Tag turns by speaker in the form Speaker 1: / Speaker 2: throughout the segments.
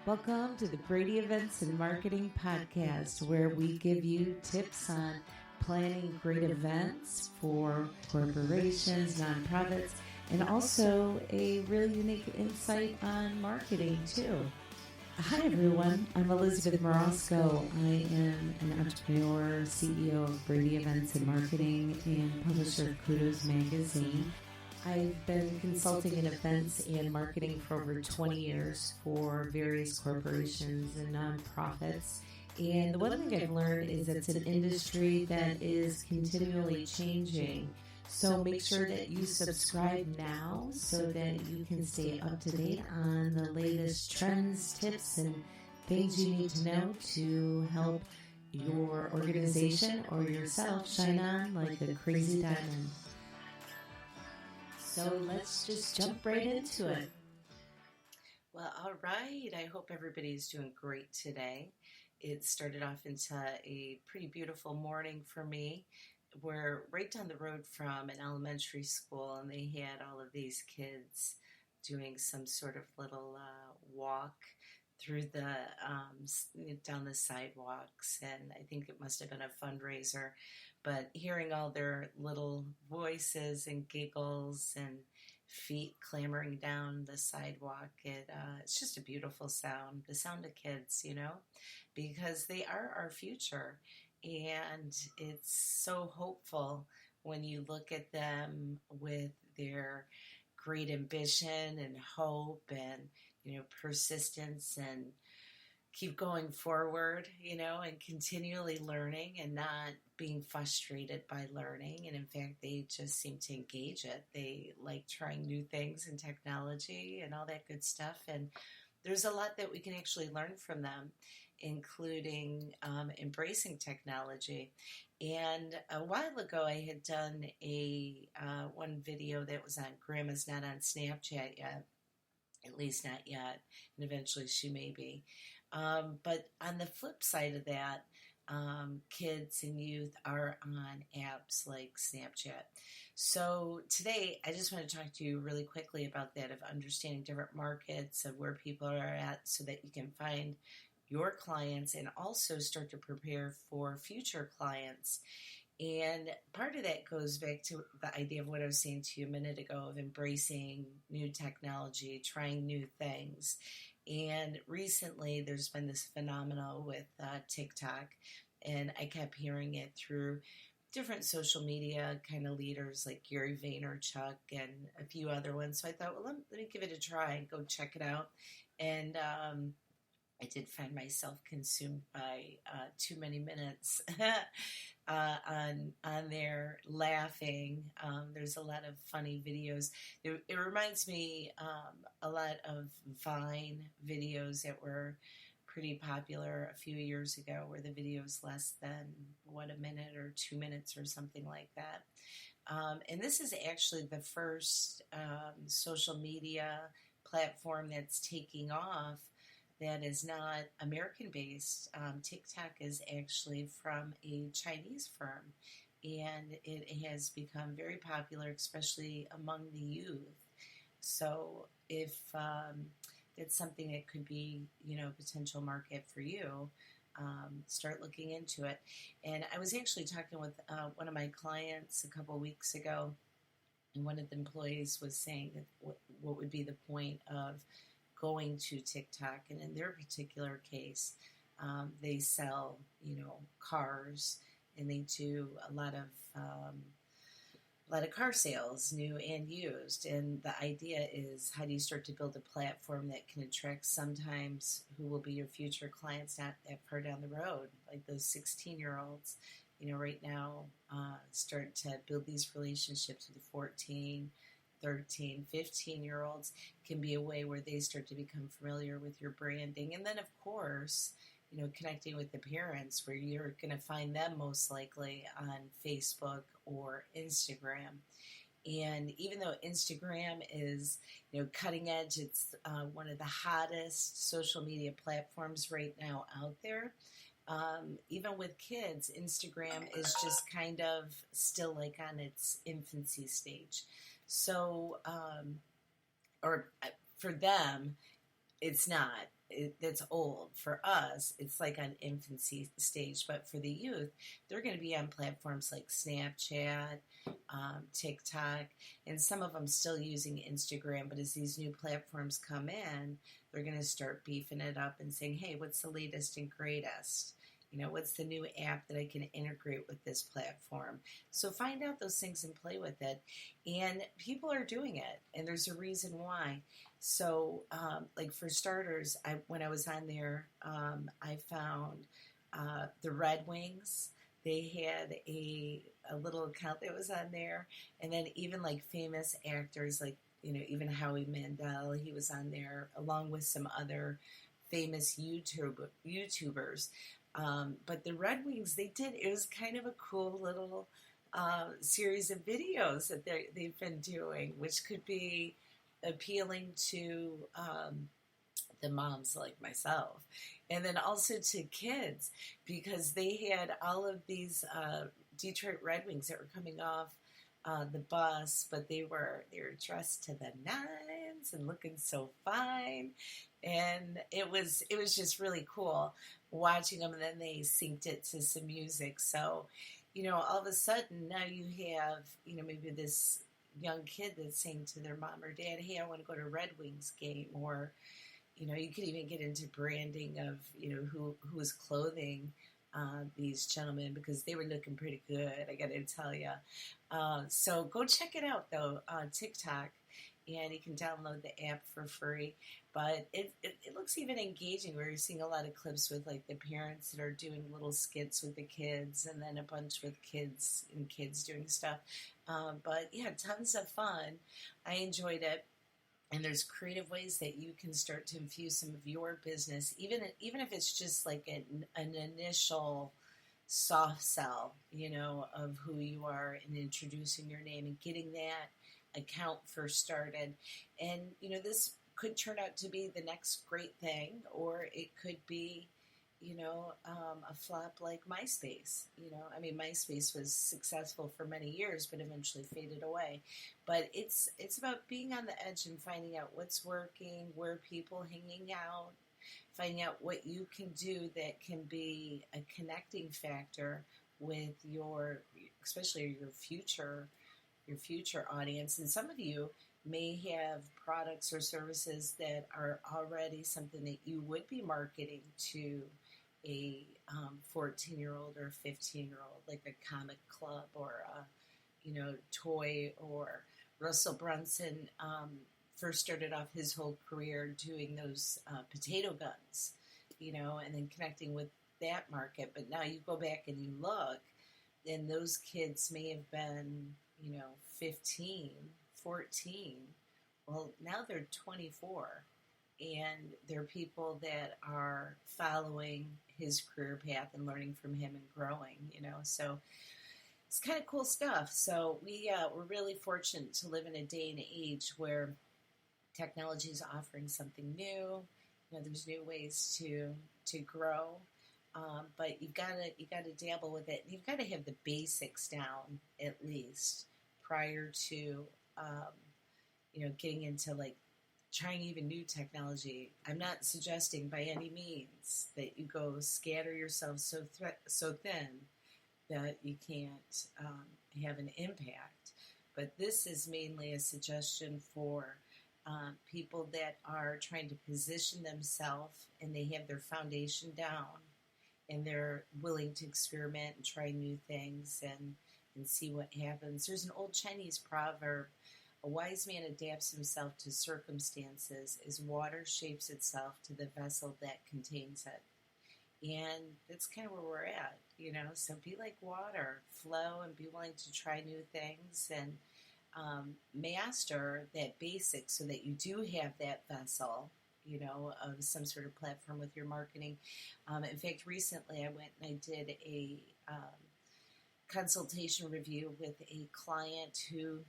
Speaker 1: Welcome to the Brady Events and Marketing Podcast, where we give you tips on planning great events for corporations, nonprofits, and also a really unique insight on marketing too. Hi everyone, I'm Elizabeth Morosco. I am an entrepreneur, CEO of Brady Events and Marketing, and publisher of Kudos Magazine. I've been consulting in events and marketing for over 20 years for various corporations and nonprofits. And the one thing I've learned is it's an industry that is continually changing. So make sure that you subscribe now so that you can stay up to date on the latest trends, tips, and things you need to know to help your organization or yourself shine on like a crazy diamond. So let's just jump right into it.
Speaker 2: Well, all right. I hope everybody's doing great today. It started off into a pretty beautiful morning for me. We're right down the road from an elementary school, and they had all of these kids doing some sort of little walk through the down the sidewalks, and I think it must have been a fundraiser. But hearing all their little voices and giggles and feet clambering down the sidewalk, it's just a beautiful sound. The sound of kids, because they are our future, and it's so hopeful when you look at them with their great ambition and hope and persistence and keep going forward, and continually learning and not being frustrated by learning. And in fact, they just seem to engage it. They like trying new things and technology and all that good stuff. And there's a lot that we can actually learn from them, including embracing technology. And a while ago, I had done one video that was on Grandma's Not on Snapchat Yet. At least not yet, and eventually she may be. But on the flip side of that, kids and youth are on apps like Snapchat. So today, I just want to talk to you really quickly about that, of understanding different markets, of where people are at, so that you can find your clients and also start to prepare for future clients. And part of that goes back to the idea of what I was saying to you a minute ago, of embracing new technology, trying new things. And recently there's been this phenomenon with TikTok, and I kept hearing it through different social media kind of leaders like Gary Vaynerchuk and a few other ones. So I thought, well, let me give it a try and go check it out. And I did find myself consumed by too many minutes on there laughing. There's a lot of funny videos. It reminds me a lot of Vine videos that were pretty popular a few years ago, where the video's less than a minute or 2 minutes or something like that. And this is actually the first social media platform that's taking off that is not American-based. TikTok is actually from a Chinese firm, and it has become very popular, especially among the youth. So if it's something that could be, a potential market for you, start looking into it. And I was actually talking with one of my clients a couple weeks ago, and one of the employees was saying that what would be the point of going to TikTok. And in their particular case, they sell, cars, and they do a lot of car sales, new and used. And the idea is, how do you start to build a platform that can attract sometimes who will be your future clients not that far down the road, like those 16-year-olds, right now, start to build these relationships with 14, 13, 15-year-olds can be a way where they start to become familiar with your branding. And then, of course, connecting with the parents, where you're going to find them most likely on Facebook or Instagram. And even though Instagram is, cutting edge, it's one of the hottest social media platforms right now out there. Even with kids, Instagram is just kind of still like on its infancy stage. So, or for them, it's not. that's old. For us, it's like on infancy stage, but for the youth, they're going to be on platforms like Snapchat, TikTok, and some of them still using Instagram. But as these new platforms come in, they're going to start beefing it up and saying, hey, what's the latest and greatest? What's the new app that I can integrate with this platform? So find out those things and play with it. And people are doing it, and there's a reason why. So, like for starters, when I was on there, I found the Red Wings. They had a little account that was on there, and then even like famous actors, like even Howie Mandel, he was on there along with some other famous YouTubers. But the Red Wings, it was kind of a cool little series of videos that they've been doing, which could be appealing to the moms like myself, and then also to kids, because they had all of these Detroit Red Wings that were coming off the bus, but they were dressed to the nines and looking so fine, and it was just really cool watching them. And then they synced it to some music, so all of a sudden now you have maybe this young kid that's saying to their mom or dad, hey, I want to go to a Red Wings game. Or you could even get into branding of who's clothing these gentlemen, because they were looking pretty good, I gotta tell you. So go check it out though, TikTok, and you can download the app for free. But it looks even engaging, where you're seeing a lot of clips with like the parents that are doing little skits with the kids, and then a bunch with kids and kids doing stuff. But yeah, tons of fun. I enjoyed it. And there's creative ways that you can start to infuse some of your business, even if it's just like an initial soft sell, of who you are, and introducing your name and getting that account first started. And this could turn out to be the next great thing, or it could be a flop like MySpace. MySpace was successful for many years, but eventually faded away. But it's about being on the edge and finding out what's working, where people hanging out, finding out what you can do that can be a connecting factor with especially your future audience. And some of you may have products or services that are already something that you would be marketing to a 14-year-old or 15-year-old, like a comic club or a toy. Or Russell Brunson first started off his whole career doing those potato guns, and then connecting with that market. But now you go back and you look, and those kids may have been 15, 14. Well, now they're 24, and they're people that are following his career path and learning from him and growing, so it's kind of cool stuff. So we're really fortunate to live in a day and age where technology is offering something new. There's new ways to grow, but you've got to dabble with it. You've got to have the basics down at least prior to getting into like trying even new technology. I'm not suggesting by any means that you go scatter yourself so thin that you can't have an impact. But this is mainly a suggestion for people that are trying to position themselves, and they have their foundation down, and they're willing to experiment and try new things and see what happens. There's an old Chinese proverb: a wise man adapts himself to circumstances as water shapes itself to the vessel that contains it. And that's kind of where we're at, so be like water, flow, and be willing to try new things, and master that basic so that you do have that vessel, of some sort of platform with your marketing. In fact, recently I went and I did a consultation review with a client who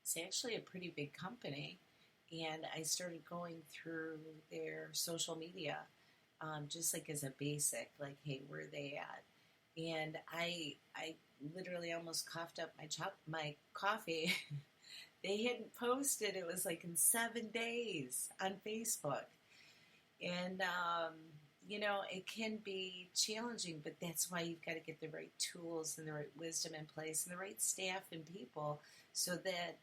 Speaker 2: is actually a pretty big company, and I started going through their social media, just like as a basic, like, hey, where are they at? And I literally almost coughed up my coffee. They hadn't posted, it was like in 7 days on Facebook. And, it can be challenging, but that's why you've got to get the right tools and the right wisdom in place and the right staff and people so that,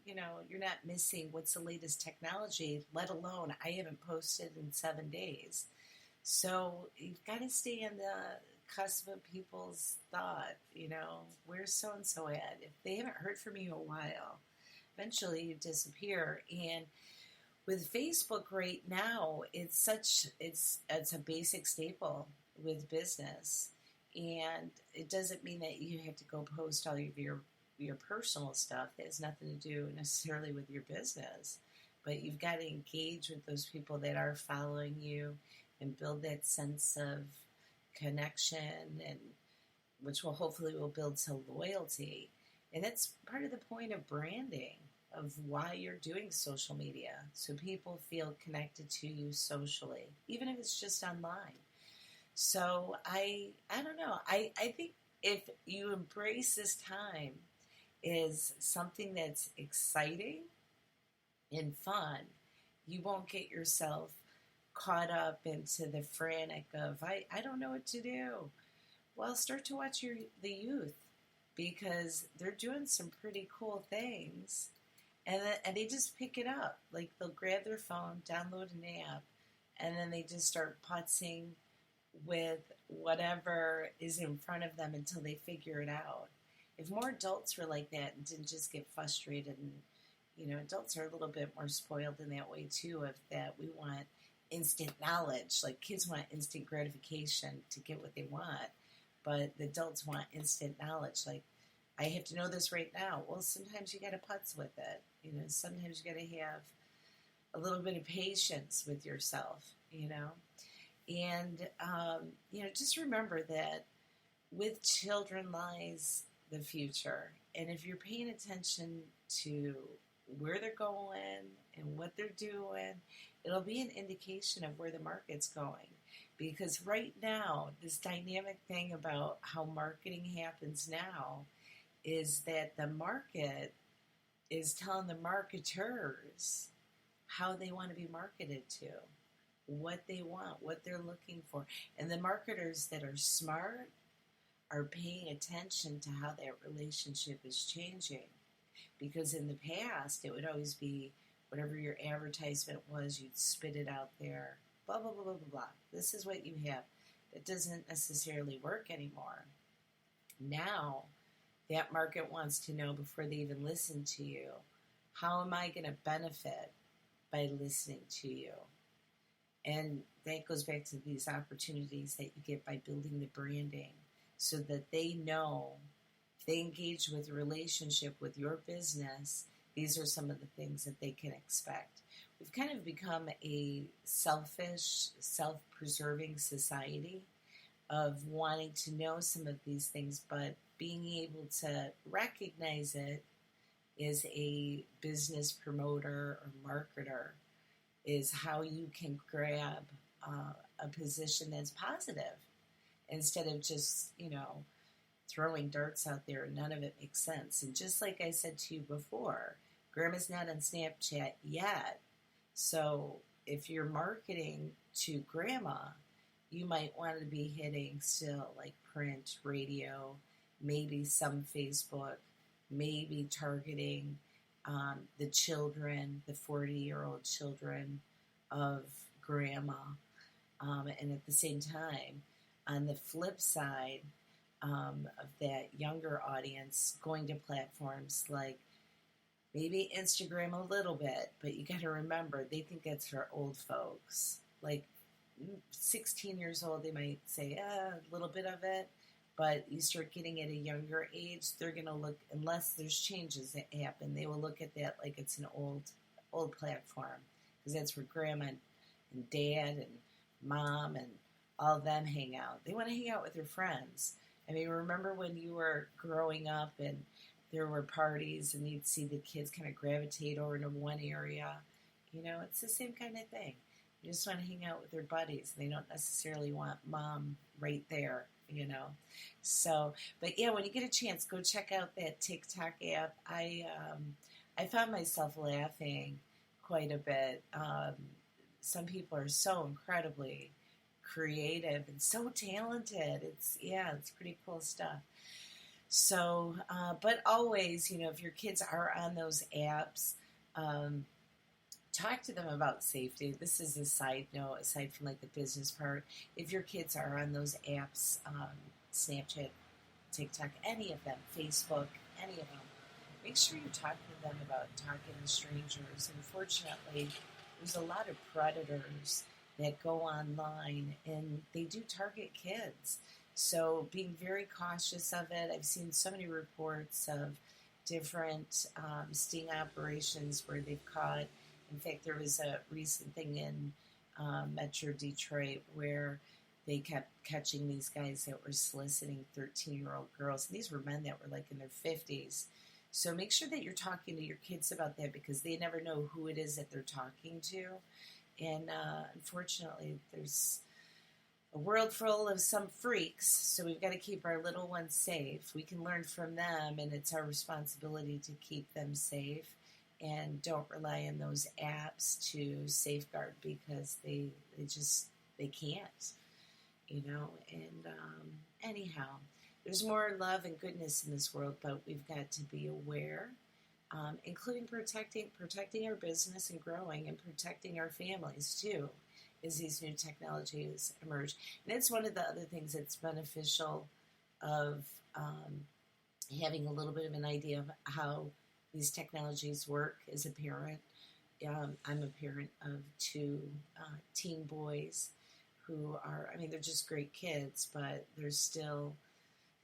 Speaker 2: you're not missing what's the latest technology, let alone I haven't posted in 7 days. So you've got to stay on the cusp of people's thought, where's so-and-so at? If they haven't heard from you in a while, eventually you disappear. And with Facebook right now, it's a basic staple with business, and it doesn't mean that you have to go post all of your personal stuff. That has nothing to do necessarily with your business, but you've got to engage with those people that are following you and build that sense of connection, and which will build to loyalty. And that's part of the point of branding, of why you're doing social media, so people feel connected to you socially, even if it's just online. So I don't know. I think if you embrace this time as something that's exciting and fun, you won't get yourself caught up into the frantic of I don't know what to do. Well, start to watch the youth, because they're doing some pretty cool things, and they just pick it up. Like, they'll grab their phone, download an app, and then they just start putzing with whatever is in front of them until they figure it out. If more adults were like that and didn't just get frustrated, and adults are a little bit more spoiled in that way too, of that we want instant knowledge. Like, kids want instant gratification to get what they want, but the adults want instant knowledge. Like, I have to know this right now. Well, sometimes you got to putz with it. Sometimes you got to have a little bit of patience with yourself, And, just remember that with children lies the future. And if you're paying attention to where they're going and what they're doing, it'll be an indication of where the market's going. Because right now, this dynamic thing about how marketing happens now is that the market is telling the marketers how they want to be marketed to, what they want, what they're looking for. And the marketers that are smart are paying attention to how that relationship is changing. Because in the past, it would always be whatever your advertisement was, you'd spit it out there, blah, blah, blah, blah, blah, blah. This is what you have. That doesn't necessarily work anymore. Now, that market wants to know before they even listen to you, how am I going to benefit by listening to you? And that goes back to these opportunities that you get by building the branding, so that they know, if they engage with a relationship with your business, these are some of the things that they can expect. We've kind of become a selfish, self-preserving society of wanting to know some of these things, but being able to recognize it as a business promoter or marketer is how you can grab a position that's positive, instead of just, throwing darts out there and none of it makes sense. And just like I said to you before, Grandma's not on Snapchat yet. So if you're marketing to Grandma, you might want to be hitting still like print, radio, maybe some Facebook, maybe targeting the children, the 40-year-old children of Grandma. And at the same time, on the flip side of that younger audience, going to platforms like maybe Instagram a little bit, but you got to remember, they think that's for old folks. Like 16 years old, they might say, a little bit of it, but you start getting at a younger age, they're going to look, unless there's changes that happen, they will look at that like it's an old platform, because that's where Grandma and Dad and Mom and all of them hang out. They want to hang out with their friends. I mean, remember when you were growing up and there were parties and you'd see the kids kind of gravitate over to one area? It's the same kind of thing. You just want to hang out with their buddies. They don't necessarily want Mom right there, So, but yeah, when you get a chance, go check out that TikTok app. I found myself laughing quite a bit, some people are so incredibly creative and so talented. It's pretty cool stuff. So, but always, if your kids are on those apps, talk to them about safety. This is a side note, aside from like the business part. If your kids are on those apps, Snapchat, TikTok, any of them, Facebook, any of them, make sure you're talking to them about talking to strangers. Unfortunately, there's a lot of predators that go online and they do target kids. So being very cautious of it. I've seen so many reports of different sting operations where they've caught. In fact, there was a recent thing in Metro Detroit where they kept catching these guys that were soliciting 13-year-old girls. And these were men that were like in their 50s. So make sure that you're talking to your kids about that because they never know who it is that they're talking to. And unfortunately, there's a world full of some freaks, so we've got to keep our little ones safe. We can learn from them, and it's our responsibility to keep them safe. And don't rely on those apps to safeguard because they can't, And anyhow, there's more love and goodness in this world, but we've got to be aware, including protecting our business and growing, and protecting our families too, as these new technologies emerge. And it's one of the other things that's beneficial of having a little bit of an idea of how these technologies work as a parent. I'm a parent of two teen boys who are, they're just great kids, but there's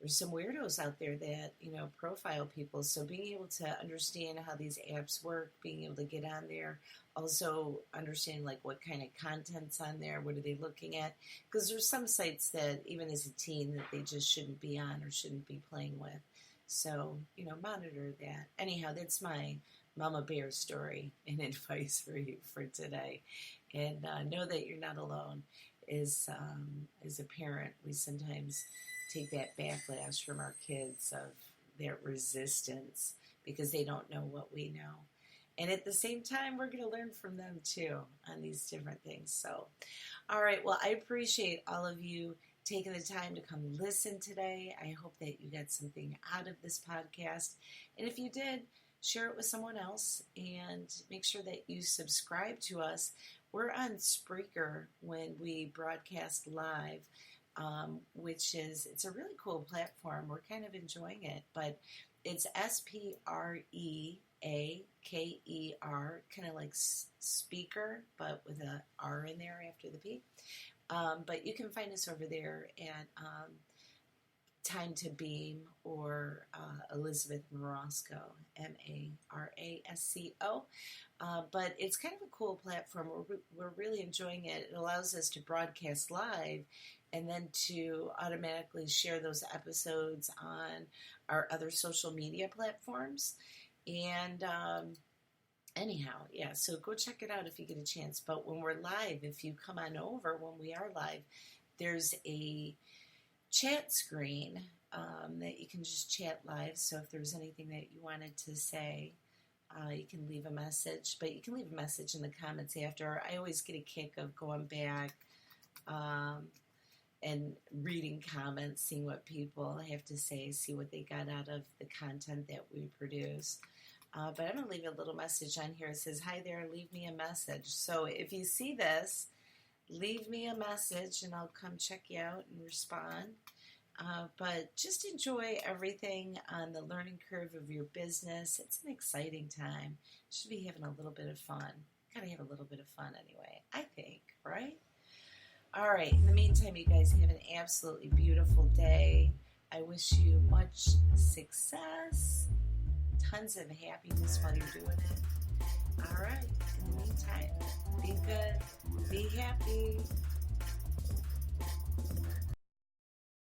Speaker 2: some weirdos out there that, profile people. So being able to understand how these apps work, being able to get on there, also understanding like what kind of content's on there, what are they looking at? Because there's some sites that even as a teen that they just shouldn't be on or shouldn't be playing with. So, monitor that. Anyhow, that's my Mama Bear story and advice for you for today. And know that you're not alone. As a parent, we sometimes take that backlash from our kids of their resistance because they don't know what we know. And at the same time, we're going to learn from them too on these different things. So, all right. Well, I appreciate all of you taking the time to come listen today. I hope that you got something out of this podcast. And if you did, share it with someone else and make sure that you subscribe to us. We're on Spreaker when we broadcast live, which it's a really cool platform. We're kind of enjoying it, but it's Spreaker, kind of like speaker, but with a R in there after the P. But you can find us over there at Time to Beam or Elizabeth Marasco, Marasco. But it's kind of a cool platform. We're really enjoying it. It allows us to broadcast live and then to automatically share those episodes on our other social media platforms. And anyhow, so go check it out if you get a chance. But when we're live, if you come on over when we are live, there's a chat screen that you can just chat live. So if there's anything that you wanted to say, you can leave a message. But you can leave a message in the comments after. I always get a kick of going back and reading comments, seeing what people have to say, see what they got out of the content that we produce. But I'm going to leave a little message on here. It says, "Hi there, leave me a message." So if you see this, leave me a message and I'll come check you out and respond. But just enjoy everything on the learning curve of your business. It's an exciting time. Should be having a little bit of fun. Gotta have a little bit of fun anyway, I think, right? All right, in the meantime, you guys have an absolutely beautiful day. I wish you much success, tons of happiness while you're doing it. All right, in the meantime, be good, be happy.